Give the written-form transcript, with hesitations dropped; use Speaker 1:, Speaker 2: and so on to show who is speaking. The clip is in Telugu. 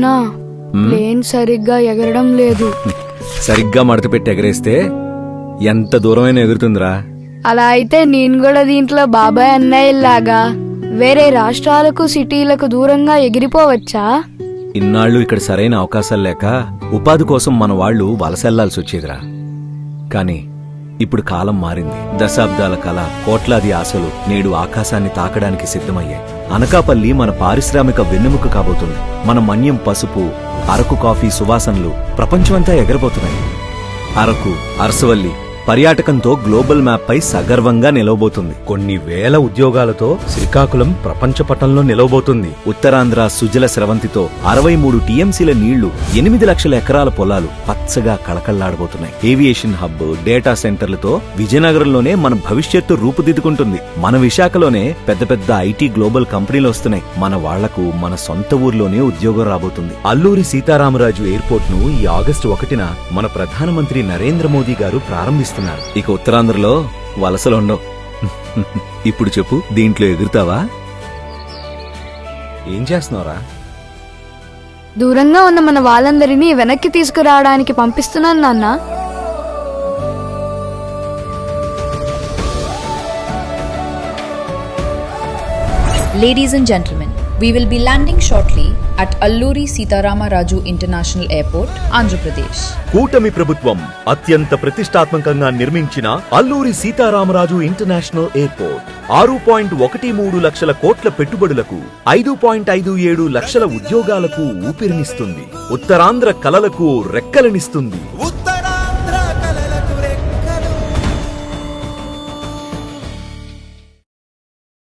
Speaker 1: నాన్నా ప్లేన్ సరిగ్గా ఎగరడం లేదు.
Speaker 2: సరిగ్గా మడత పెట్టి ఎగరేస్తే ఎంత దూరమైనా ఎగురుతుందిరా.
Speaker 1: అలా అయితే నేను కూడా దీంట్లో బాబాయ్ అన్నయ్యలాగా వేరే రాష్ట్రాలకు సిటీలకు దూరంగా ఎగిరిపోవచ్చా?
Speaker 2: ఇన్నాళ్ళు ఇక్కడ సరైన అవకాశాలు లేక ఉపాధి కోసం మన వాళ్లు వలసెళ్లాల్సి వచ్చేదిరా. కాని ఇప్పుడు కాలం మారింది. దశాబ్దాల కళ, కోట్లాది ఆశలు నేడు ఆకాశాన్ని తాకడానికి సిద్ధమయ్యాయి. అనకాపల్లి మన పారిశ్రామిక వెన్నెముక కాబోతుంది. మన మన్యం పసుపు, అరకు కాఫీ సువాసనలు ప్రపంచమంతా ఎగరబోతున్నాయి. అరకు, అరసవల్లి పర్యాటకంతో గ్లోబల్ మ్యాప్ పై సగర్వంగా నిలవబోతుంది. కొన్ని వేల ఉద్యోగాలతో శ్రీకాకుళం ప్రపంచ పటంలో నిలవబోతుంది. ఉత్తరాంధ్ర సుజల స్రవంతితో 63 టీఎంసీల నీళ్లు, 8 లక్షల ఎకరాల పొలాలు పచ్చగా కళకళ్లాడబోతున్నాయి. ఏవియేషన్ హబ్, డేటా సెంటర్లతో విజయనగరంలోనే మన భవిష్యత్తు రూపుదిద్దుకుంటుంది. మన విశాఖలోనే పెద్ద పెద్ద ఐటీ గ్లోబల్ కంపెనీలు వస్తున్నాయి. మన వాళ్లకు మన సొంత ఊర్లోనే ఉద్యోగం రాబోతుంది. అల్లూరి సీతారామరాజు ఎయిర్పోర్ట్ ను ఈ ఆగస్టు 1న మన ప్రధానమంత్రి నరేంద్ర మోదీ గారు ప్రారంభిస్తున్నారు. ఇక ఉత్తరాంధ్రలో వలసలుండవు. ఇప్పుడు చెప్పు, దీంట్లో ఎగురుతావా? ఏం చేస్తున్నావురా?
Speaker 1: దూరంగా ఉన్న మన వాళ్ళందరినీ వెనక్కి తీసుకురావడానికి పంపిస్తున్నాను నాన్న.
Speaker 3: Ladies and gentlemen, we will be landing shortly at Alluri Sitarama Raju International Airport, Andhra Pradesh.
Speaker 4: కూటమి ప్రభుత్వం అత్యంత ప్రతిష్టాత్మకంగా నిర్మించిన అల్లూరి సీతారామరాజు ఇంటర్నేషనల్ ఎయిర్పోర్ట్ 6.13 లక్షల కోట్ల పెట్టుబడులకు 5.57 లక్షల ఉద్యోగాలకు ఊపిరినిస్తుంది. ఉత్తరాంధ్ర కలలకు రెక్కలనిస్తుంది.